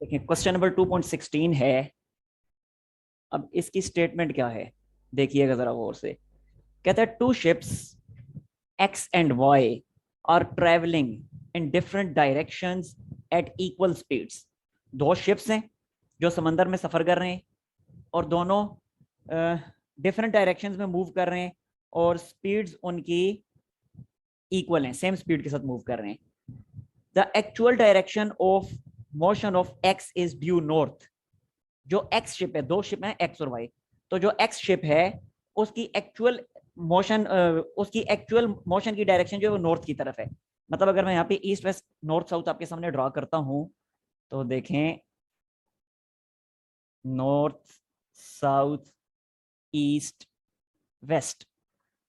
देखिए question number 2.16 है। अब इसकी स्टेटमेंट क्या है देखिएगा जरा गौर से। कहता है two ships X and Y are travelling in different directions at equal speeds. दो शिप्स हैं जो समंदर में सफर कर रहे हैं और दोनों डिफरेंट डायरेक्शंस में मूव कर रहे हैं और स्पीड्स उनकी इक्वल हैं, सेम स्पीड के साथ मूव कर रहे हैं। The actual direction of motion of x is due north. जो एक्स शिप है, दो शिप है एक्स और वाई, तो जो एक्स शिप है उसकी एक्चुअल मोशन की डायरेक्शन जो है वो नॉर्थ की तरफ है। मतलब अगर मैं यहाँ पे ईस्ट वेस्ट नॉर्थ साउथ आपके सामने ड्रॉ करता हूं तो देखें नॉर्थ साउथ ईस्ट वेस्ट।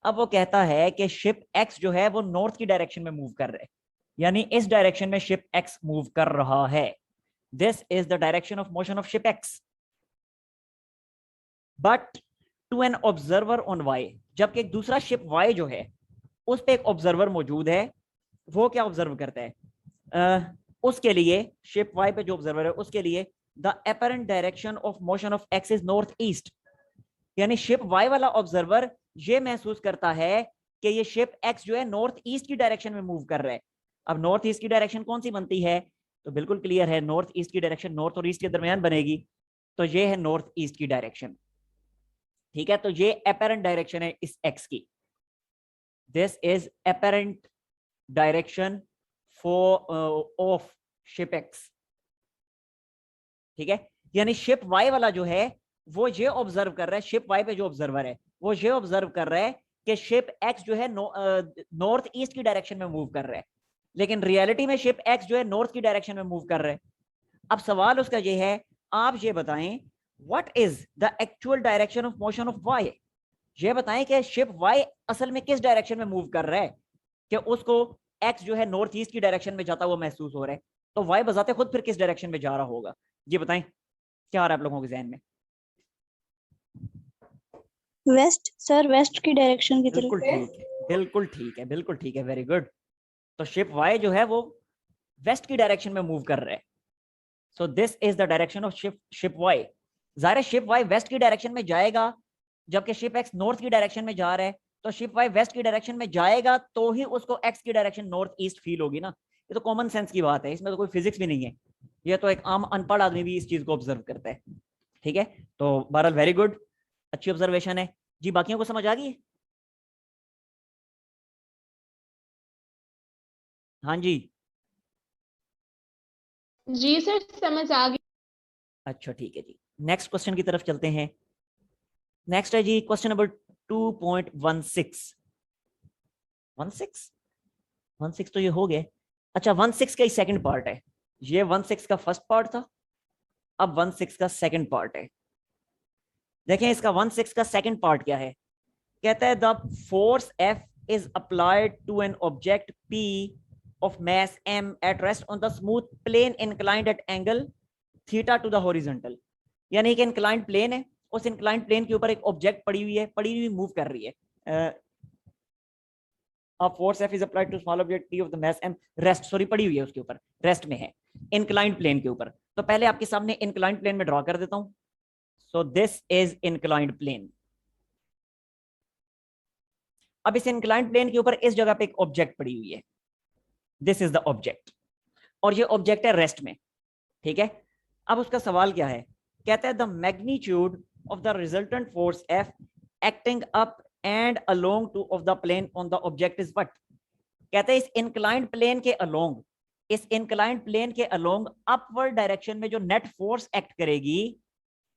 अब वो कहता है कि शिप एक्स जो है वो नॉर्थ की डायरेक्शन में मूव कर रहा है, यानी इस डायरेक्शन में शिप एक्स मूव कर रहा है। This is the direction of motion of ship X but to an observer on Y. जबकि एक दूसरा शिप वाई जो है उस पर एक ऑब्जर्वर मौजूद है। वो क्या ऑब्जर्व करता है? उसके लिए शिप वाई पे जो ऑब्जर्वर है उसके लिए the apparent direction of motion of x is north east. यानी शिप वाई वाला ऑब्जर्वर ये महसूस करता है कि ये शिप एक्स जो है नॉर्थ ईस्ट की डायरेक्शन में मूव कर रहा है। अब नॉर्थ ईस्ट की डायरेक्शन कौन सी बनती है? तो बिल्कुल क्लियर है, नॉर्थ ईस्ट की डायरेक्शन नॉर्थ और ईस्ट के दरमियान बनेगी, तो ये है नॉर्थ ईस्ट की डायरेक्शन। ठीक है, तो ये अपेरेंट डायरेक्शन है इस एक्स की। This is apparent direction for of ship x. ठीक है, यानी शिप वाई वाला जो है वो ये ऑब्जर्व कर रहा है, शिप वाई पे जो ऑब्जर्वर है वो ये ऑब्जर्व कर रहा है कि शिप एक्स जो है नॉर्थ ईस्ट की डायरेक्शन में मूव कर रहा है, लेकिन रियलिटी में शिप एक्स जो है नॉर्थ की डायरेक्शन में मूव कर रहा है। अब सवाल उसका ये है, आप ये बताएं what is the actual direction of motion of Y. ये बताएं कि शिप वाई असल में किस डायरेक्शन में मूव कर रहा है कि उसको एक्स जो है नॉर्थ ईस्ट की डायरेक्शन में जाता हुआ महसूस हो रहा है, तो वाई बजाते खुद फिर किस डायरेक्शन में जा रहा होगा? ये बताएं क्या आ रहा है आप लोगों के जहन में? वेस्ट सर, वेस्ट की डायरेक्शन की बिल्कुल तरफ। ठीक है, बिल्कुल ठीक है, बिल्कुल ठीक है, वेरी गुड। तो शिप वाई जो है वो वेस्ट की डायरेक्शन में मूव कर रहा है। So this is the direction of ship Y. जाहिर है शिप वाई वेस्ट की डायरेक्शन में जाएगा, जबकि शिप एक्स नॉर्थ की डायरेक्शन में जा रहा है, तो शिप वाई वेस्ट की डायरेक्शन में जाएगा तो ही उसको एक्स की डायरेक्शन नॉर्थ ईस्ट फील होगी ना। ये तो कॉमन सेंस की बात है, इसमें तो कोई फिजिक्स भी नहीं है, ये तो एक आम अनपढ़ आदमी भी इस चीज को ऑब्जर्व करता है। ठीक है, तो बहरहाल वेरी गुड, अच्छी ऑब्जर्वेशन है जी। बाकियों को समझ आ गई? हाँ जी, जी सर, समझ आ गई। अच्छा ठीक है जी, नेक्स्ट क्वेश्चन की तरफ चलते हैं। नेक्स्ट है जी क्वेश्चन नंबर 2.16। 16 तो ये हो गया। अच्छा 16 का ही सेकंड पार्ट है, ये 16 का फर्स्ट पार्ट था, अब 16 का सेकंड पार्ट है। देखें इसका 16 का सेकंड पार्ट क्या है। कहता है the force F is applied to an object P of mass m at rest on the smooth plane inclined at angle theta to the horizontal। यानी कि इंक्लाइंड प्लेन है, उस इंक्लाइंड प्लेन के ऊपर एक ऑब्जेक्ट पड़ी हुई मूव कर रही है। Force F is applied to small object P of the mass m rest, sorry पड़ी हुई है उसके ऊपर, रेस्ट में है इंक्लाइंड प्लेन के ऊपर। तो पहले आपके सामने इंक्लाइंड प्लेन में ड्रॉ कर देता हूं। So this is inclined plane. अब इस इंक्लाइंड प्लेन के ऊपर इस जगह पे एक ऑब्जेक्ट पड़ी हुई है, दिस इज द ऑब्जेक्ट, और ये ऑब्जेक्ट है रेस्ट में। ठीक है, अब उसका सवाल क्या है। कहता है the magnitude of the resultant force F acting up and along to of the plane on the object is what. कहते हैं इस इंक्लाइंड प्लेन के अलोंग, इस इंक्लाइंड प्लेन के अलोंग अपवर्ड डायरेक्शन में जो नेट फोर्स एक्ट करेगी,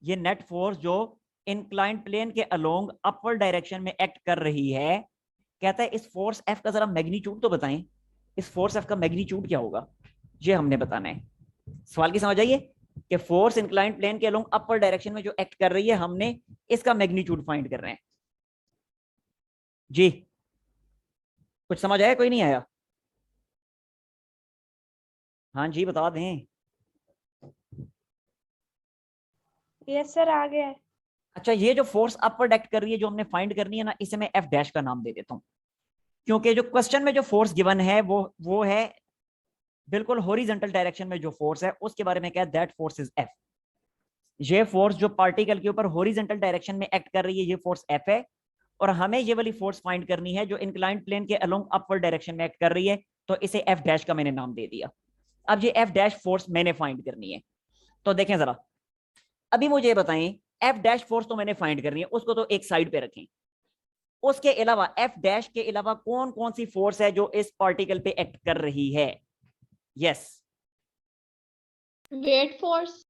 ये नेट फोर्स जो इंक्लाइंड प्लेन के अलोंग अपवर्ड डायरेक्शन में एक्ट कर रही है, कहता है इस फोर्स एफ का जरा मैग्नीट्यूड तो बताएं, इस फोर्स एफ का मैग्नीट्यूड क्या होगा, ये हमने बताना है। सवाल की समझ आइए कि फोर्स इंक्लाइंड प्लेन के अलोंग अपर डायरेक्शन में जो एक्ट कर रही है, हमने इसका मैग्नीट्यूड फाइंड कर रहे हैं जी। कुछ समझ आया, कोई नहीं आया? हाँ जी बता दें। यस सर, आ गया है। अच्छा ये जो फोर्स अपवर्ड एक्ट कर रही है जो हमने फाइंड करनी है ना, इसे मैं एफ डैश का नाम दे देता हूं, क्योंकि जो क्वेश्चन में जो फोर्स गिवन है वो है बिल्कुल हॉरिजॉन्टल डायरेक्शन में जो फोर्स है उसके बारे में क्या है, दैट फोर्स इज एफ। ये फोर्स जो पार्टिकल के ऊपर हॉरिजॉन्टल डायरेक्शन में एक्ट कर रही है ये फोर्स एफ है, और हमें ये वाली फोर्स फाइंड करनी है जो इंक्लाइंड प्लेन के अलोंग अपवर्ड डायरेक्शन में एक्ट कर रही है, तो इसे एफ डैश का मैंने नाम दे दिया। अब ये एफ डैश फोर्स मैंने फाइंड करनी है। तो देखें जरा, अभी मुझे ये बताएं, एफ डैश फोर्स तो मैंने फाइंड करनी है, उसको तो एक साइड पे रखें। उसके अलावा एफ डैश के अलावा कौन कौन सी फोर्स है जो इस पार्टिकल पे एक्ट कर रही है? Yes, weight force.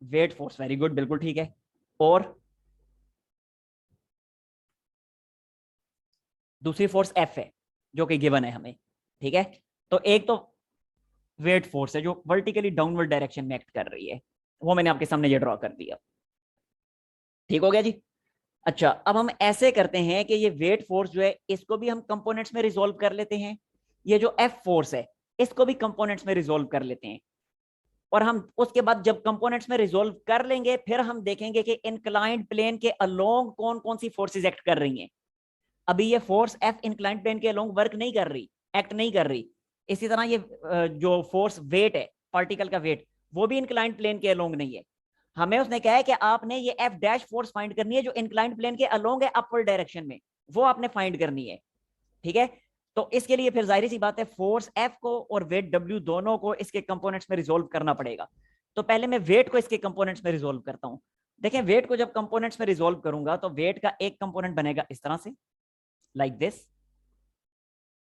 Weight force, very good, बिल्कुल ठीक है। और दूसरी फोर्स एफ है जो कि गिवन है हमें, ठीक है। तो एक तो वेट फोर्स है जो वर्टिकली डाउनवर्ड डायरेक्शन में एक्ट कर रही है, वो मैंने आपके सामने ये ड्रॉ कर दिया, ठीक हो गया जी। अच्छा, अब हम ऐसे करते हैं कि ये वेट फोर्स जो है इसको भी हम कंपोनेंट्स में रिजोल्व कर लेते हैं, ये जो एफ फोर्स है इसको भी कंपोनेंट्स में रिजोल्व कर लेते हैं, और हम उसके बाद जब कंपोनेंट्स में रिजोल्व कर लेंगे फिर हम देखेंगे कि इंक्लाइंड प्लेन के अलोंग कौन कौन सी फोर्सेस एक्ट कर रही हैं। अभी ये फोर्स एफ इंक्लाइंड प्लेन के अलोंग वर्क नहीं कर रही, एक्ट नहीं कर रही। इसी तरह ये जो फोर्स वेट है, पार्टिकल का वेट, वो भी इंक्लाइंड प्लेन के अलोंग नहीं है। हमें उसने कहा है कि आपने ये एफ डैश फोर्स फाइंड करनी है जो इंक्लाइंड प्लेन के अलोंग है अपवर्ड डायरेक्शन में, वो आपने फाइंड करनी है, ठीक है। तो इसके लिए फिर जाहिर सी बात है फोर्स एफ को और वेट डब्ल्यू दोनों को इसके कंपोनेंट्स में रिजोल्व करना पड़ेगा। तो पहले मैं वेट को इसके कंपोनेंट्स में रिजोल्व करता हूं। देखें, वेट को जब कंपोनेंट्स में रिजोल्व करूंगा तो वेट का एक कंपोनेंट बनेगा इस तरह से, लाइक दिस,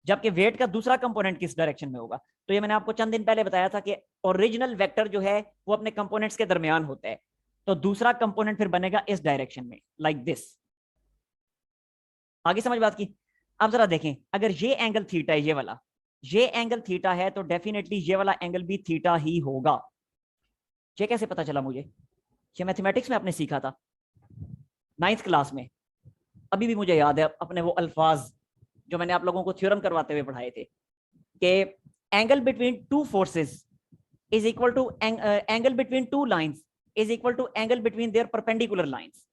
जबकि वेट का दूसरा कंपोनेंट किस डायरेक्शन में होगा। तो ये मैंने आपको चंद दिन पहले बताया था कि ओरिजिनल वेक्टर जो है वो अपने कंपोनेंट्स के दरमियान होता है, तो दूसरा कंपोनेंट फिर बनेगा इस डायरेक्शन में, लाइक दिस। आगे समझ बात की। अब जरा देखें, अगर ये एंगल थीटा है, ये वाला, ये एंगल थीटा है तो डेफिनेटली ये वाला एंगल भी थीटा ही होगा। ये कैसे पता चला मुझे? ये मैथमेटिक्स में आपने सीखा था 9th क्लास में, अभी भी मुझे याद है अपने वो अल्फाज जो मैंने आप लोगों को थ्योरम करवाते हुए पढ़ाए थे कि angle between two forces is equal to angle between two lines is equal to angle between their perpendicular lines.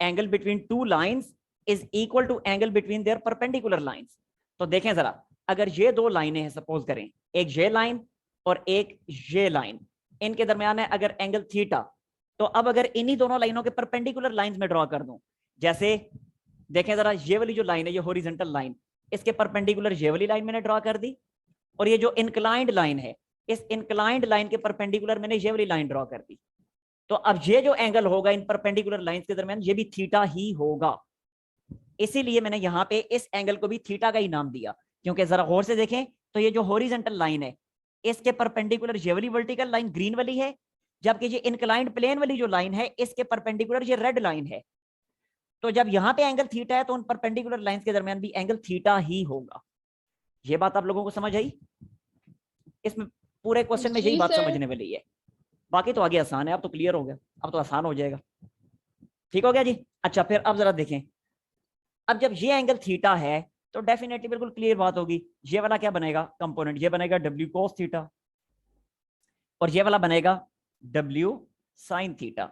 Angle between two lines is equal to angle between their perpendicular lines. तो देखें जरा, अगर ये दो लाइनें हैं, suppose करें एक ये लाइन और एक ये लाइन, इनके दरमियान है अगर एंगल थीटा, तो अब अगर इन्हीं दोनों लाइनों के परपेंडिकुलर लाइंस में ड्रॉ कर दूं, जैसे देखें जरा, ये वाली जो लाइन है, ये हॉरिजॉन्टल लाइन, इसके परपेंडिकुलर ये वाली लाइन मैंने ड्रॉ कर दी, और ये जो इंक्लाइंड लाइन है, इस इंक्लाइंड लाइन के परपेंडिकुलर मैंने ये वाली लाइन ड्रॉ कर दी। तो अब ये जो एंगल होगा इन परपेंडिकुलर लाइंस के दरमियान, ये भी थीटा ही होगा। इसीलिए मैंने यहाँ पे इस एंगल को भी थीटा का ही नाम दिया, क्योंकि जरा गौर से देखें तो ये जो हॉरिजॉन्टल लाइन है इसके परपेंडिकुलर ये वाली वर्टिकल लाइन ग्रीन वाली है, जबकि ये इंक्लाइंड प्लेन वाली जो लाइन है इसके परपेंडिकुलर ये रेड लाइन है। तो जब यहाँ पे एंगल थीटा है तो उन परपेंडिकुलर लाइंस के दरमियान भी एंगल थीटा ही होगा। ये बात आप लोगों को समझ आई? इसमें पूरे क्वेश्चन में यही बात समझने वाली है, बाकी तो आगे आसान है, अब तो क्लियर हो गया, अब तो आसान हो जाएगा, ठीक हो गया जी। अच्छा, फिर अब जरा देखें, अब जब ये एंगल थीटा है तो डेफिनेटली बिल्कुल क्लियर बात होगी, ये वाला क्या बनेगा कंपोनेंट, ये बनेगा डब्ल्यू कोस थीटा, और ये वाला बनेगा डब्ल्यू साइन थीटा,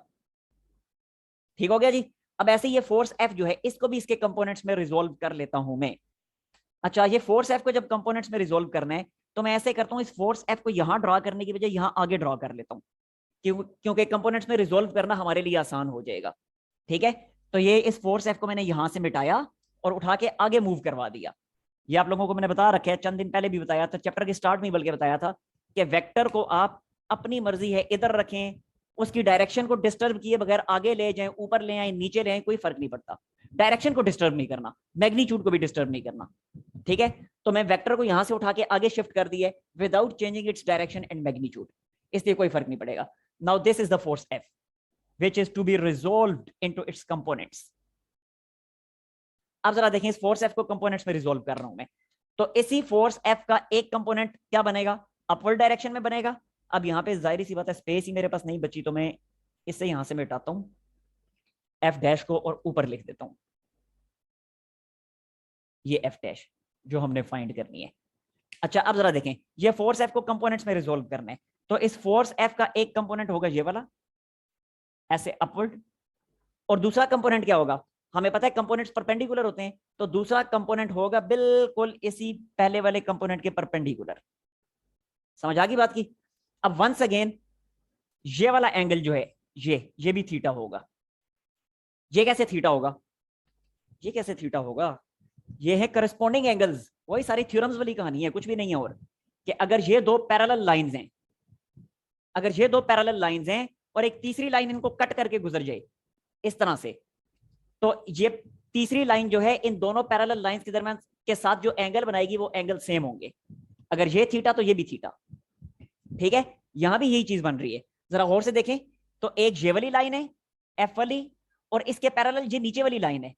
ठीक हो गया जी। अब ऐसे ये फोर्स एफ जो है इसको भी इसके कंपोनेंट्स में रिजोल्व कर लेता हूं मैं। अच्छा, ये फोर्स एफ को जब कंपोनेंट्स में रिजोल्व करना है तो मैं ऐसे करता हूं, इस फोर्स एफ को यहां ड्रॉ करने की बजाय यहां आगे ड्रॉ कर लेता हूं, क्योंकि कंपोनेंट्स में रिजोल्व करना हमारे लिए आसान हो जाएगा, ठीक है। तो ये इस फोर्स एफ को मैंने यहां से मिटाया और उठा के आगे मूव करवा दिया। ये आप लोगों को मैंने बता रखा है, चंद दिन पहले भी बताया था, चैप्टर के स्टार्ट में बल्कि बताया था कि वेक्टर को आप अपनी मर्जी है इधर रखें, उसकी डायरेक्शन को डिस्टर्ब किए बगैर आगे ले जाएं, ऊपर ले आए, नीचे ले आए, कोई फर्क नहीं पड़ता, डायरेक्शन को डिस्टर्ब नहीं करना, मैग्नीट्यूड को भी डिस्टर्ब नहीं करना, ठीक है। तो मैं वेक्टर को यहां से उठा के आगे शिफ्ट कर दिए without changing its direction and magnitude, इसलिए कोई फर्क नहीं पड़ेगा। Now this is the force F which is to be resolved into its components। अब जरा देखें, इस फोर्स एफ को कंपोनेंट्स में रिजोल्व कर रहा हूं मैं, तो इसी फोर्स एफ का एक कंपोनेंट क्या बनेगा, अपवर्ड डायरेक्शन में बनेगा। अब यहां पे जाहिर सी बात है स्पेस ही मेरे पास नहीं बची, तो मैं इससे यहां से मिटाता हूं एफ डैश को और ऊपर लिख देता हूं ये एफ डैश जो हमने फाइंड करनी है। अच्छा, अब जरा देखें, ये फोर्स एफ को कंपोनेंट्स में रिजोल्व करना है, तो इस फोर्स एफ का एक कंपोनेंट होगा ये वाला ऐसे अपवर्ड, और दूसरा कंपोनेंट क्या होगा, हमें पता है कंपोनेंट्स परपेंडिकुलर होते हैं, तो दूसरा कंपोनेंट होगा बिल्कुल इसी पहले वाले कंपोनेंट के परपेंडिकुलर, समझ आ गई बात की। अब वंस अगेन ये वाला एंगल जो है ये भी थीटा होगा। ये कैसे थीटा होगा? ये कैसे थीटा होगा? ये है करस्पॉन्डिंग एंगल्स, वही सारी थ्योरम्स वाली कहानी है, कुछ भी नहीं है। और कि अगर ये दो पैरेलल लाइंस हैं, अगर ये दो पैरेलल लाइंस हैं और एक तीसरी लाइन इनको कट करके गुजर जाए इस तरह से, तो ये तीसरी लाइन जो है इन दोनों पैरेलल लाइंस के दरमियान के साथ जो एंगल बनाएगी वो एंगल सेम होंगे। अगर ये थीटा तो ये भी थीटा। ठीक है, यहां भी यही चीज बन रही है। जरा गौर से देखें तो एक ये वाली लाइन है एफ वाली, और इसके पैरेलल ये नीचे वाली लाइन है।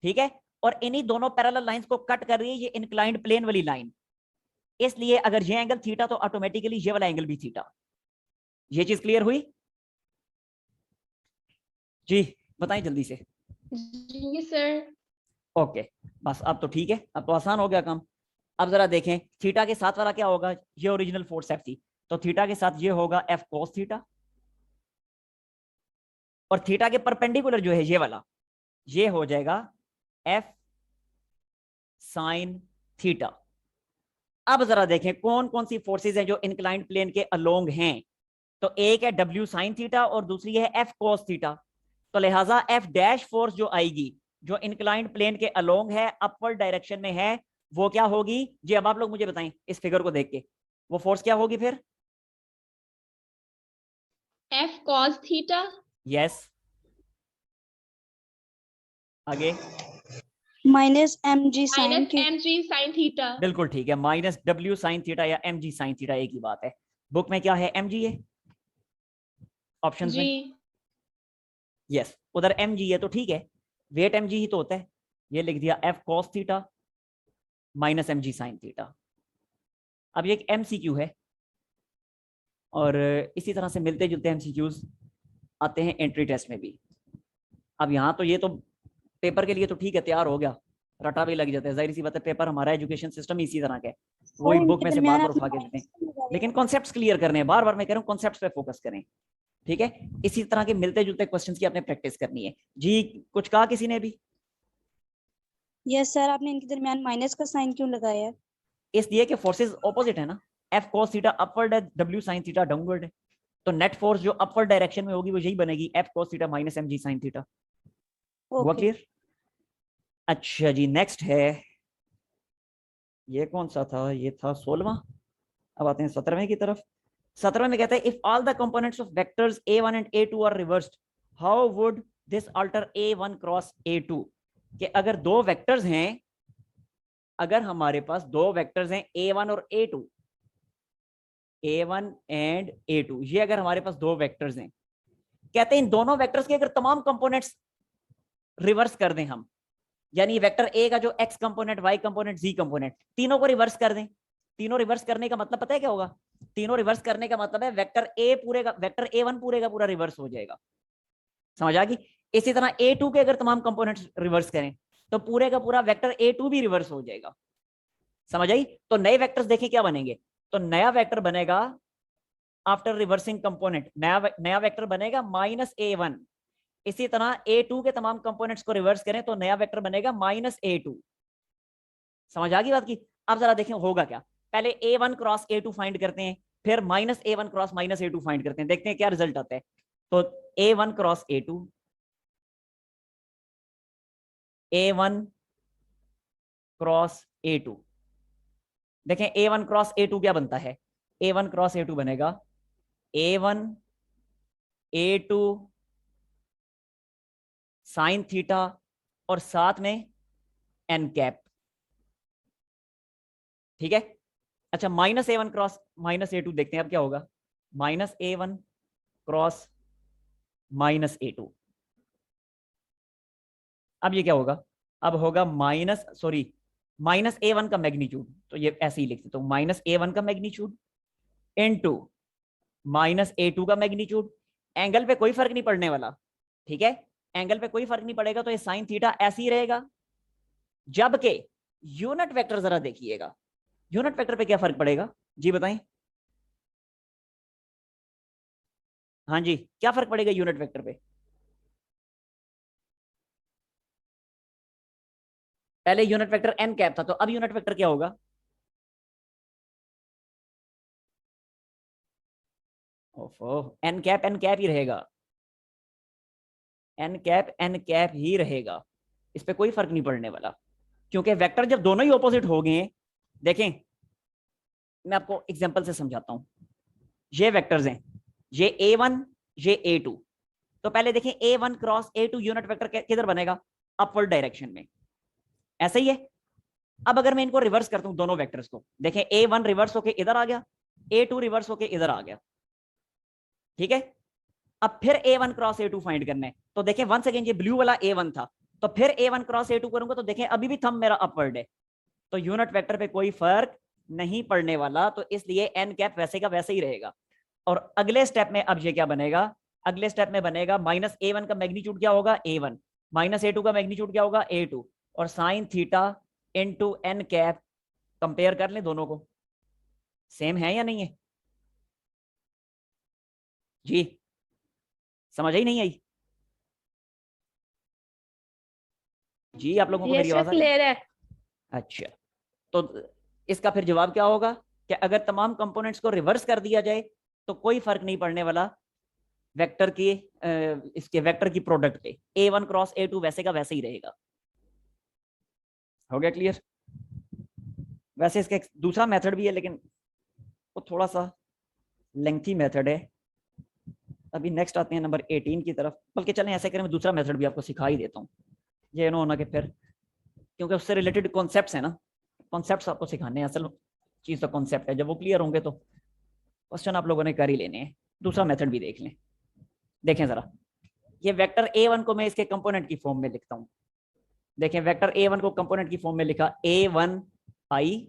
ठीक है, और इन्हीं दोनों पैरेलल लाइंस को कट कर रही है ये इंक्लाइंड प्लेन वाली लाइन। इसलिए अगर ये एंगल थीटा तो ऑटोमेटिकली ये वाला एंगल भी थीटा। ये चीज क्लियर हुई जी? बताएं जल्दी से। जी सर। ओके, बस अब तो ठीक है, अब तो आसान हो गया काम। अब जरा देखें थीटा के साथ वाला क्या होगा? ये ओरिजिनल फोर्स एफ थी, तो थीटा के साथ ये होगा एफ कोस थीटा, और थीटा के परपेंडिकुलर जो है ये वाला, ये हो जाएगा एफ साइन थीटा। अब जरा देखें कौन कौन सी फोर्सेज हैं जो इंक्लाइंड प्लेन के अलोंग हैं। तो एक है डब्ल्यू साइन थीटा और दूसरी है एफ कोस थीटा। तो लिहाजा एफ डैश फोर्स जो आएगी जो इंक्लाइंड प्लेन के अलोंग है, अपवर्ड डायरेक्शन में है, वो क्या होगी जी? अब आप लोग मुझे बताएं इस फिगर को देख के, वो फोर्स क्या होगी फिर? F cos theta. यस, आगे। Minus M G sine minus M G sine theta. बिल्कुल ठीक है, माइनस डब्ल्यू साइन थीटा या एम जी साइन थीटा, एक ही बात है। बुक में क्या है? एम जी है ऑप्शंस जी। में। यस, उधर एम जी है तो ठीक है, वेट एम जी ही तो होता है। ये लिख दिया F cos theta minus M G sine theta. अब ये एक एमसीक्यू है, और इसी तरह से मिलते जुलते एमसीक्यूज आते हैं एंट्री टेस्ट में भी। अब यहाँ तो ये तो पेपर के लिए तो ठीक है, तैयार हो गया, रटा भी लग जाता है, जाहिर सी बात है, पेपर हमारा एजुकेशन सिस्टम इसी तरह का है, सर वही बुक इनके में से बार दरमियान बार आपने उठा के देते माइनस हैं। क्यों लगाया लेकिन है? कॉन्सेप्ट्स क्लियर करने हैं, बार बार मैं कह रहा हूँ कॉन्सेप्ट्स पे फोकस करें। ठीक है, इसी तरह के मिलते जुलते क्वेश्चंस की आपने प्रैक्टिस करनी है जी। कुछ कहा किसी ने भी? यस सर, आपने इनके दरमियान माइनस का साइन क्यों लगाया है? इसलिए कि फोर्सेस ऑपोजिट है ना, एफ cos थीटा अपवर्ड है, डब्ल्यू sin थीटा डाउनवर्ड है, तो नेट फोर्स जो अपवर्ड डायरेक्शन में होगी वो यही बनेगी, F cos theta minus M G sine theta. हुआ ओके। क्लियर? अच्छा जी, नेक्स्ट है, ये कौन सा था? ये था 16वां। अब आते हैं 17वें की तरफ। 17वें में कहते हैं if all the components of vectors a1 and a2 are reversed, how would this alter a1 cross a2? कि अगर दो वेक्टर्स हैं, अगर हमारे पास दो वेक्टर्स हैं a1 और a2, a1 एंड a2, ये अगर हमारे पास दो वेक्टर्स हैं, कहते हैं इन दोनों वेक्टर्स के अगर तमाम कंपोनेंट्स रिवर्स कर दें हम, यानी वेक्टर ए का जो एक्स कंपोनेंट, वाई कंपोनेंट, जी कंपोनेंट, तीनों को रिवर्स कर दें। तीनों रिवर्स करने का मतलब पता है क्या होगा? तीनों रिवर्स करने का मतलब है वेक्टर ए पूरे का, वेक्टर ए1 पूरे का पूरा रिवर्स हो जाएगा। समझ आ गई? इसी तरह ए2 के अगर तमाम कंपोनेंट्स रिवर्स करें तो पूरे का पूरा वेक्टर ए2 भी रिवर्स हो जाएगा। समझ आई? तो नए वेक्टर्स देखें क्या बनेंगे। तो नया वेक्टर बनेगा आफ्टर रिवर्सिंग कंपोनेंट, नया वेक्टर बनेगा -a1। इसी तरह a2 के तमाम कंपोनेंट्स को रिवर्स करें तो नया वेक्टर बनेगा -a2। समझ आ गई बात की? अब जरा देखें होगा क्या। पहले a1 क्रॉस a2 फाइंड करते हैं, फिर -a1 क्रॉस -a2 फाइंड करते हैं, देखते हैं क्या रिजल्ट आता है। तो a1 cross a2, a1 cross a2, देखें a1 क्रॉस a2 क्या बनता है? a1 क्रॉस a2 बनेगा a1 a2 साइन थीटा और साथ में एन कैप। ठीक है, अच्छा -a1 क्रॉस -a2 देखते हैं अब क्या होगा। -a1 क्रॉस -a2, अब ये क्या होगा? अब होगा -a1 का मैग्नीट्यूड, तो ये ऐसे ही लिखते, तो -a1 का मैग्नीट्यूड इनटू -a2 का मैग्नीट्यूड। एंगल पे कोई फर्क नहीं पड़ने वाला, ठीक है, एंगल पे कोई फर्क नहीं पड़ेगा, तो ये साइन थीटा ऐसे ही रहेगा। जबकि यूनिट वेक्टर जरा देखिएगा, यूनिट वेक्टर पे क्या फर्क पड़ेगा जी? बताएं। हाँ जी, क्या फर्क पड़ेगा यूनिट वेक्टर पे? पहले यूनिट वेक्टर एन कैप था, तो अब यूनिट वेक्टर क्या होगा? ओफो, एन कैप ही रहेगा, एन कैप ही रहेगा, इस पे कोई फर्क नहीं पड़ने वाला, क्योंकि वेक्टर जब दोनों ही ऑपोजिट हो गए, देखें मैं आपको एग्जांपल से समझाता हूं। ये वेक्टर्स हैं, ये A1 ये A2, तो पहले देखें A1 cross A2 unit vector किधर बनेगा, अपवर्ड डायरेक्शन में, ऐसा ही है। अब अगर मैं इनको रिवर्स करता हूं दोनों वेक्टर्स को, देखें A1 रिवर्स होके इधर आ गया, A2 रिवर्स होके इधर आ गया, ठीक है। अब फिर A1 क्रॉस A2 फाइंड करना है, तो देखें वंस अगेन ये ब्लू वाला A1 था, तो फिर A1 क्रॉस A2 करूंगा, तो देखें अभी भी थंब मेरा अपवर्ड है, तो यूनिट वेक्टर पे कोई फर्क नहीं पड़ने वाला, तो इसलिए एन कैप वैसे का वैसे ही रहेगा। और अगले स्टेप में अब ये क्या बनेगा, अगले स्टेप में बनेगा माइनस A1 का मैग्नीट्यूड क्या होगा A1, माइनस A2 का मैग्नीट्यूड क्या होगा A2, और sine theta into N cap, compare कर लें दोनों को, सेम है या नहीं है जी, समझ आई नहीं आई जी, आप लोगों को मेरी यस आवाज सर, आ रही है? क्लियर है। अच्छा, तो इसका फिर जवाब क्या होगा कि अगर तमाम कंपोनेंट्स को रिवर्स कर दिया जाए तो कोई फर्क नहीं पड़ने वाला वेक्टर की, इसके वेक्टर की प्रोडक्ट पे, A1 क्रॉस A2 वैसे का वैसे ही रहेगा। हो गया क्लियर? वैसे इसका एक दूसरा मेथड भी है, लेकिन वो थोड़ा सा लेंथी मेथड है। अभी नेक्स्ट आते हैं नंबर 18 की तरफ, बल्कि चलें ऐसे करें, मैं दूसरा मेथड भी आपको सिखा ही देता हूँ, ये ना होना कि फिर, क्योंकि उससे रिलेटेड कॉन्सेप्ट्स है ना, कॉन्सेप्ट्स आपको सिखाने हैं, असल चीज़ तो कॉन्सेप्ट है, जब वो क्लियर होंगे तो क्वेश्चन आप लोगों ने कर ही लेने हैं। दूसरा मेथड भी देख लें, देखें जरा, ये वेक्टर A1 को मैं इसके कंपोनेंट की फॉर्म में लिखता हूँ। देखें वेक्टर A1 को कंपोनेंट की फॉर्म में लिखा, A1i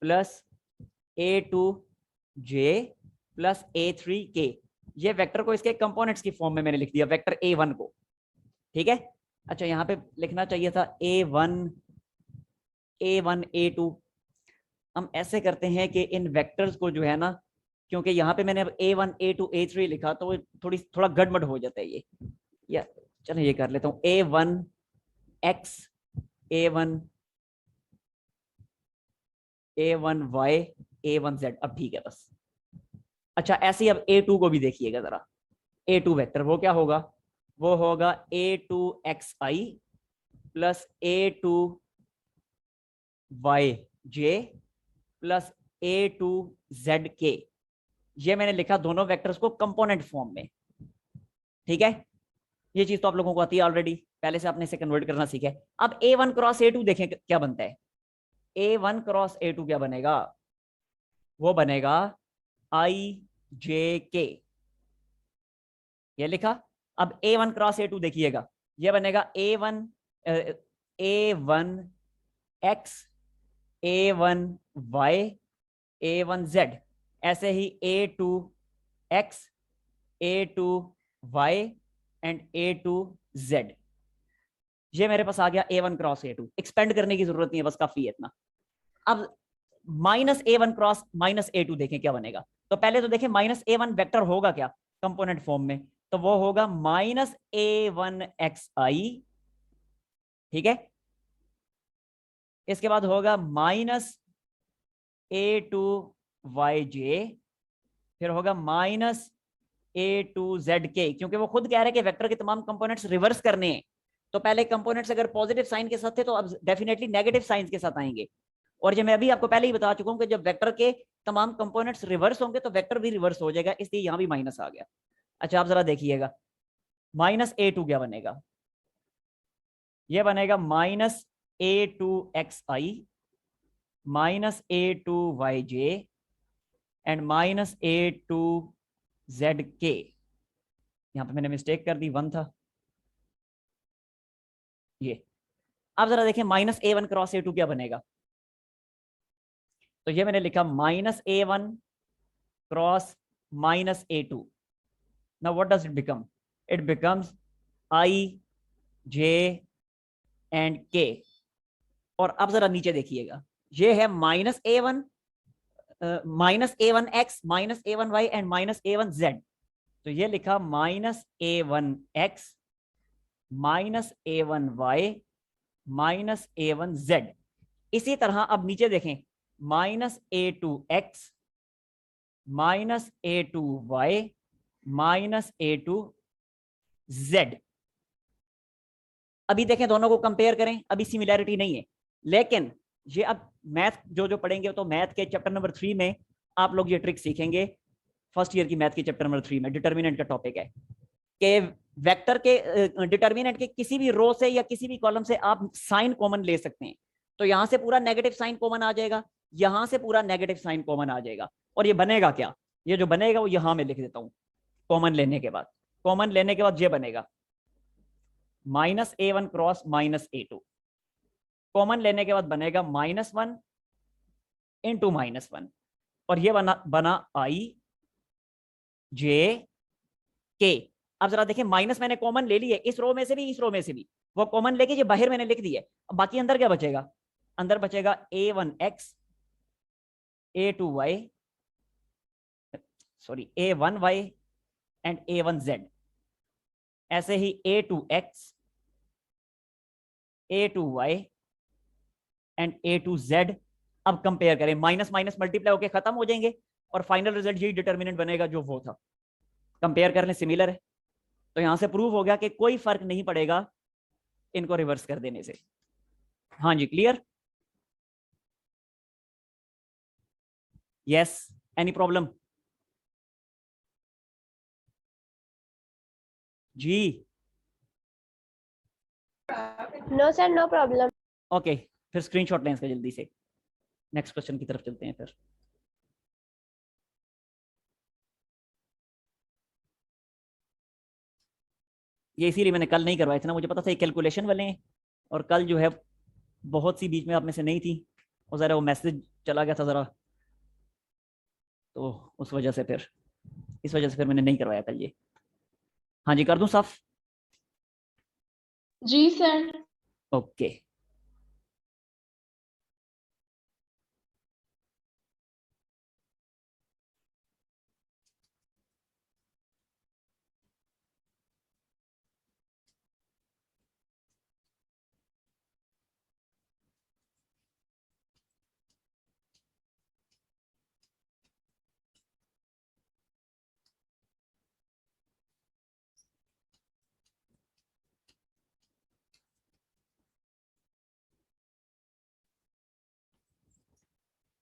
plus A2j plus A3k, ये वेक्टर को इसके कंपोनेंट्स की फॉर्म में मैंने लिख दिया वेक्टर A1 को, ठीक है। अच्छा, यहाँ पे लिखना चाहिए था A1 A2। हम ऐसे करते हैं कि इन वेक्टर्स को जो है ना, क्योंकि यहाँ पे मैंने अब A1 A2 A3 लिखा, तो वो थोड़ा गड़बड़ हो जाता है ये, या चलो ये कर लेता हूँ A1 X A1 Y A1 Z, अब ठीक है बस। अच्छा, ऐसे ही अब A2 को भी देखिएगा जरा, A2 वेक्टर वो क्या होगा, वो होगा A2xi plus A2yj plus A2zk, ये मैंने लिखा दोनों वेक्टर्स को कंपोनेंट फॉर्म में, ठीक है। ये चीज तो आप लोगों को आती है ऑलरेडी, पहले से आपने इसे कन्वर्ट करना सीखा है। अब A1 क्रॉस A2 देखें क्या बनता है, A1 क्रॉस A2 क्या बनेगा, वो बनेगा IJK, ये लिखा। अब A1 क्रॉस A2 देखिएगा, ये बनेगा A1 A1x A1y A1z, ऐसे ही A2x A2y एंड A2z, ये मेरे पास आ गया A1 क्रॉस A2। एक्सपेंड करने की जरूरत नहीं है, बस काफी है इतना। अब minus A1 cross minus A2 देखें क्या बनेगा, तो पहले तो देखें माइनस A1 वेक्टर होगा क्या कंपोनेंट फॉर्म में, तो वो होगा माइनस A1xi, ठीक है। इसके बाद होगा माइनस A2yj, फिर होगा माइनस A2zk, क्योंकि वो खुद कह रहे हैं कि वेक्टर के तमाम कंपोनेंट्स रिवर्स करने हैं, तो पहले कंपोनेंट्स अगर पॉजिटिव साइन के साथ थे तो अब डेफिनेटली नेगेटिव साइन के साथ आएंगे। और ये मैं अभी आपको पहले ही बता चुका हूं कि जब वेक्टर के तमाम कंपोनेंट्स रिवर्स होंगे तो वेक्टर भी रिवर्स हो जाएगा, इसलिए यहां भी माइनस आ गया। अच्छा, आप जरा देखिएगा, माइनस A2 क्या बनेगा, यह बनेगा minus A2xi minus A2yj and minus A2zk। यहां पे मैंने मिस्टेक कर दी, 1 था ये। अब जरा देखें माइनस A1 क्रॉस A2 क्या बनेगा, तो ये मैंने लिखा minus A1 cross minus A2। Now what does it become, it becomes I J and K। और अब जरा नीचे देखिएगा, ये है minus A1 x minus A1y and minus A1z, तो ये लिखा minus A1x minus A1y minus A1z। इसी तरह अब नीचे देखें, minus A2x minus A two Y minus A two Z. अभी देखें, दोनों को कंपेयर करें, अभी सिमिलैरिटी नहीं है, लेकिन ये अब मैथ जो पढ़ेंगे तो मैथ के चैप्टर नंबर 3 में आप लोग ये ट्रिक सीखेंगे। फर्स्ट ईयर की मैथ के चैप्टर नंबर 3 में डिटर्मिनेंट का टॉपिक है कि वेक्टर के डिटर्मिनेंट के किसी भी रो से या किसी भी कॉलम से आप साइन कॉमन ले सकते हैं। तो यहां से पूरा नेगेटिव साइन कॉमन आ जाएगा, यहां से पूरा नेगेटिव साइन कॉमन आ जाएगा, और ये बनेगा क्या, ये जो बनेगा वो यहां में लिख देता हूं। कॉमन लेने के बाद ये बनेगा minus A one cross minus A two. Common लेने के बाद बनेगा -1 इंटू -1, और ये बना आई जे के। अब जरा देखें, माइनस मैंने कॉमन ले ली है, इस रो में से भी इस रो में से भी, वो कॉमन लेके जो बाहर मैंने लिख दी है। अब बाकी अंदर क्या बचेगा, अंदर बचेगा a1x a2y sorry a1y and a1z, ऐसे ही a2x a2y एंड a2z। अब कंपेयर करें, माइनस माइनस मल्टीप्लाई होके खत्म हो जाएंगे और फाइनल रिजल्ट यही डिटर्मिनेंट बनेगा जो वो था। कंपेयर करने सिमिलर है, तो यहां से प्रूव हो गया कि कोई फर्क नहीं पड़ेगा इनको रिवर्स कर देने से। हाँ जी, क्लियर? Yes, any problem? जी no sir, no problem. Okay, फिर स्क्रीनशॉट लें इसका जल्दी से। नेक्स्ट क्वेश्चन की तरफ चलते हैं फिर। ये इसीलिए मैंने कल नहीं करवाया था ना, मुझे पता था ये कैलकुलेशन वाले हैं, और कल जो है बहुत सी बीच में आप में से नहीं थी, और ज़रा वो मैसेज चला गया था ज़रा, तो उस वजह से फिर मैंने नहीं करवाया कल ये। हाँ जी, कर दूं साफ? जी सर। ओके,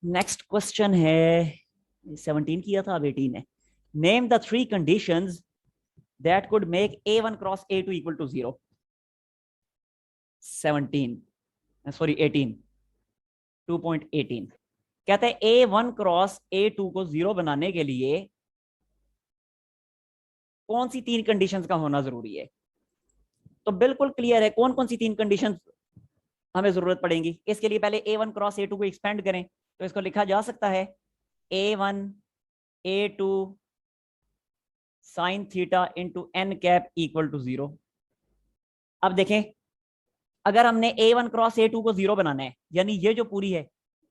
नेक्स्ट क्वेश्चन है 17 किया था, अब 18 है। Name the 3 conditions that could make a1 cross a2 equal to 0। 18 2.18 कहते हैं a1 क्रॉस a2 को 0 बनाने के लिए कौन सी 3 कंडीशंस का होना जरूरी है। तो बिल्कुल क्लियर है कौन कौन सी 3 कंडीशंस हमें जरूरत पड़ेंगी। इसके लिए पहले a1 क्रॉस a2 को एक्सपेंड करें, तो इसको लिखा जा सकता है a1 a2 sine theta into n cap equal to 0। अब देखें, अगर हमने a1 क्रॉस a2 को 0 बनाना है, यानी ये जो पूरी है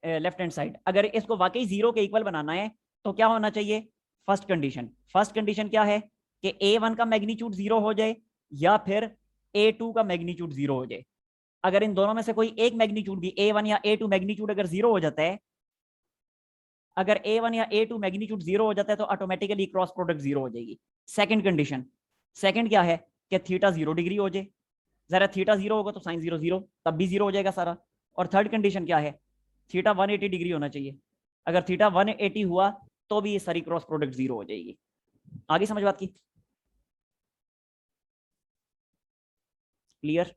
लेफ्ट हैंड साइड, अगर इसको वाकई 0 के इक्वल बनाना है तो क्या होना चाहिए। फर्स्ट कंडीशन क्या है कि a1 का मैग्नीट्यूड 0 हो जाए या फिर a2 का मैग्नीट्यूड 0 हो जाए। अगर इन दोनों में से कोई एक मैग्नीट्यूड भी a1 या a2 मैग्नीट्यूड अगर 0 हो जाता है, अगर a1 या a2 मैग्नीट्यूड 0 हो जाता है तो ऑटोमेटिकली क्रॉस प्रोडक्ट 0 हो जाएगी। सेकंड क्या है कि थीटा 0 डिग्री हो जाए। जरा थीटा 0 होगा तो साइन 0 0, तब भी 0 हो जाएगा सारा। और थर्ड कंडीशन क्या है, थीटा 180 डिग्री होना चाहिए। अगर थीटा 180 हुआ तो भी ये सारी क्रॉस प्रोडक्ट 0 हो जाएगी। आगे समझ बात की? क्लियर?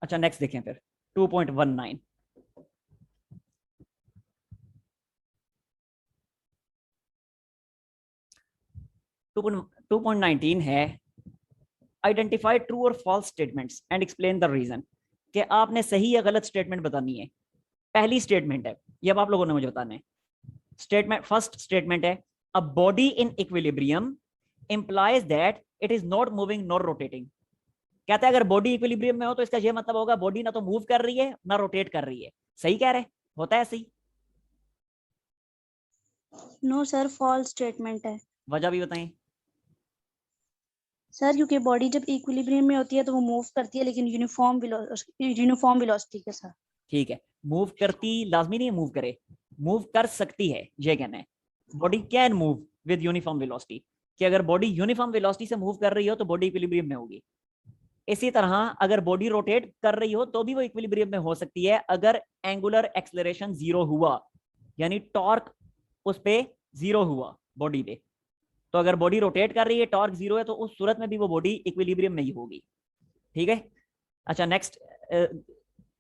अच्छा, नेक्स्ट देखें फिर 2.19। 2.19 है आइडेंटिफाई ट्रू और false statements and explain the reason. कि आपने सही या गलत स्टेटमेंट बतानी है। पहली स्टेटमेंट है, ये अब आप लोगों ने मुझे बताना है। फर्स्ट स्टेटमेंट है a body in equilibrium implies that it is not moving nor rotating. कहता है अगर बॉडी इक्विलिब्रियम में हो तो इसका ये मतलब होगा बॉडी ना तो मूव कर रही है ना रोटेट कर रही है। सही कह रहे, होता है सही? नो सर, फॉल्स स्टेटमेंट है। वजह भी बताएं। सर क्योंकि बॉडी जब इक्विलिब्रियम में होती है तो वो मूव करती है, लेकिन यूनिफॉर्म वेलोसिटी के साथ। ठीक है, मूव करती लाजमी नहीं है मूव करे, मूव कर सकती है, ये कहना है। Body can move with uniform velocity, कि अगर बॉडी यूनिफॉर्म वेलोसिटी से मूव कर रही हो तो बॉडी इक्विलिब्रियम में होगी। इसी तरह अगर बॉडी रोटेट कर रही हो तो भी वो इक्विलिब्रियम में हो सकती है अगर एंगुलर एक्सेलरेशन 0 हुआ, यानी टॉर्क उस पे 0 हुआ बॉडी पे। तो अगर बॉडी रोटेट कर रही है, टॉर्क 0 है, तो उस सूरत में भी वो बॉडी इक्विलिब्रियम में ही होगी। ठीक है, अच्छा नेक्स्ट,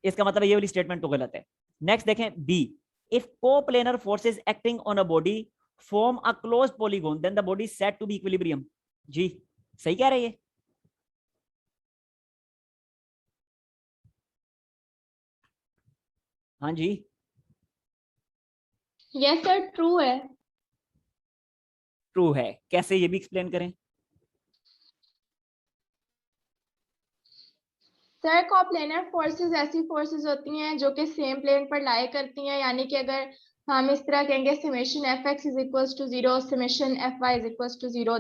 इसका मतलब ये वाली स्टेटमेंट तो गलत है। नेक्स्ट देखें B, if coplanar forces acting on a body form a closed polygon then the body is said to be equilibrium. जी सही कह रहे हैं। हाँ जी, यस सर ट्रू है। ट्रू है, कैसे ये भी एक्सप्लेन करें। सर कोप्लेनर फोर्सेस ऐसी फोर्सेस होती हैं जो कि सेम प्लेन पर लाई करती हैं, यानी कि अगर हम इस तरह कहेंगे summation fx is equals to 0, summation fy is equals to 0।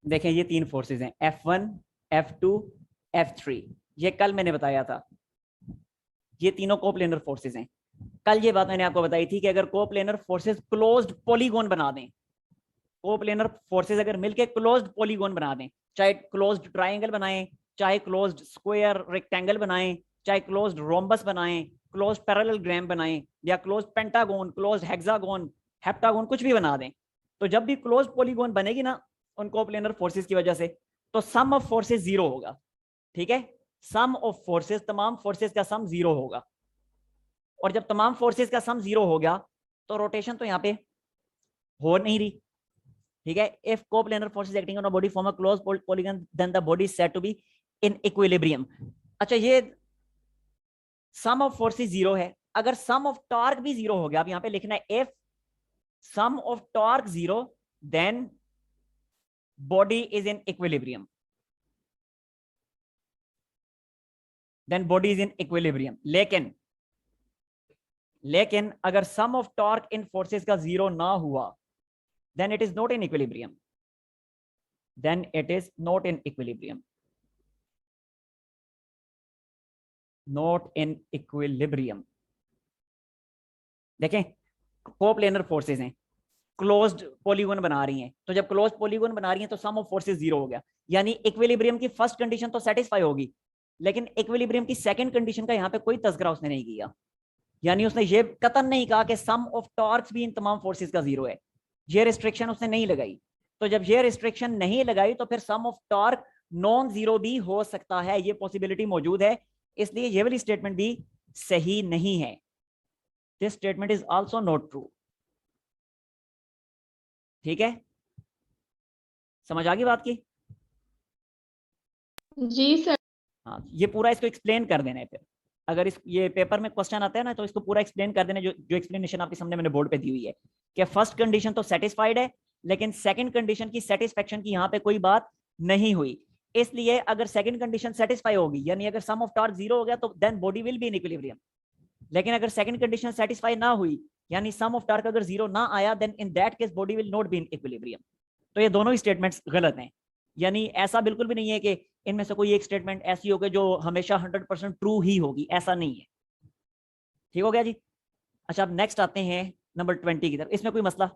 देखें ये तीन फोर्सेस हैं, F1, F2, F3। ये कल मैंने बताया था, ये तीनों कोप्लेनर फोर्सेस हैं। कल ये बात मैंने आपको बताई थी कि अगर कोप्लेनर फोर्सेस क्लोज्ड पॉलीगॉन बना दें, कोप्लेनर फोर्सेस अगर मिलके क्लोज्ड पॉलीगॉन बना दें, चाहे क्लोज्ड ट्राइंगल बनाएं, चाहे क्लोज्ड स्क्वायर रेक्टेंगल बनाएं, चाहे क्लोज्ड रोम्बस बनाएं, क्लोज्ड पैरेललोग्राम बनाएं, या closed pentagon, closed hexagon, heptagon, कुछ भी बना दें, तो जब भी क्लोज्ड पॉलीगॉन बनेगी ना उन कोप्लेनर फोर्सेस की वजह से, तो सम ऑफ फोर्सेस 0 होगा। ठीक है, सम ऑफ फोर्सेस, तमाम फोर्सेस का सम 0 होगा। और जब तमाम फोर्सेस का सम 0 हो गया तो रोटेशन तो यहाँ पे हो नहीं रही। ठीक है, if coplanar forces acting on a body form a closed polygon then the body is said to be in equilibrium. अच्छा, ये सम ऑफ फोर्सेस 0 है, अगर सम ऑफ टॉर्क भी 0 हो गया, अब यहाँ पे लिखना है if sum of torque 0 then body is in equilibrium, then body is in equilibrium. लेकिन अगर सम ऑफ टॉर्क इन फोर्सेस का 0 ना हुआ then it is not in equilibrium, then it is not in equilibrium, not in equilibrium। देखें coplanar forces हैं, closed polygon बना रही हैं, तो जब क्लोज्ड पॉलीगॉन बना रही हैं तो सम ऑफ फोर्सेस 0 हो गया, यानी इक्विलिब्रियम की फर्स्ट कंडीशन तो सेटिस्फाई होगी, लेकिन इक्विलिब्रियम की सेकंड कंडीशन का यहाँ पे कोई तज़किरा उसने नहीं किया, यानी उसने ये कतन नहीं कहा कि सम ऑफ टॉर्क्स भी इन तमाम फोर्सेस का 0 है। ये रिस्ट्रिक्शन उसने नहीं लगाई। तो जब ये रिस्ट्रिक्शन नहीं लगाई तो फिर सम ऑफ टॉर्क नॉन जीरो भी हो सकता है, ये पॉसिबिलिटी मौजूद है, इसलिए ये वाली स्टेटमेंट भी सही नहीं है। This statement is also not true. ठीक है, समझ आ गई बात की। जी सर। हाँ, ये पूरा इसको एक्सप्लेन कर देना है, फिर अगर इस ये पेपर में क्वेश्चन आता है ना तो इसको पूरा एक्सप्लेन कर देना, जो एक्सप्लेनेशन आपके सामने मैंने बोर्ड पे दी हुई है कि फर्स्ट कंडीशन तो सेटिस्फाइड है, लेकिन सेकंड कंडीशन की सेटिस्फेक्शन की यहाँ पे कोई बात नहीं हुई। इसलिए अगर सेकंड कंडीशन सेटिस्फाई होगी, यानी अगर सम ऑफ टॉर्क 0 हो गया तो then body will be in equilibrium. लेकिन अगर सेकंड कंडीशन सेटिस्फाई ना हुई, यानी सम ऑफ टॉर्क अगर 0 ना आया, then in that case body will not be in equilibrium. तो ये दोनों ही स्टेटमेंट्स गलत हैं, यानी ऐसा बिल्कुल भी नहीं है कि इनमें से कोई एक स्टेटमेंट ऐसी होगी जो हमेशा 100% ट्रू ही होगी, ऐसा नहीं है। ठीक हो गया जी। अच्छा, अब नेक्स्ट आते हैं नंबर 20 की तरफ। इसमें कोई मसला?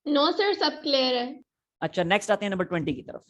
नो सर, सब क्लियर है। अच्छा, नेक्स्ट आते हैं नंबर 20 की तरफ।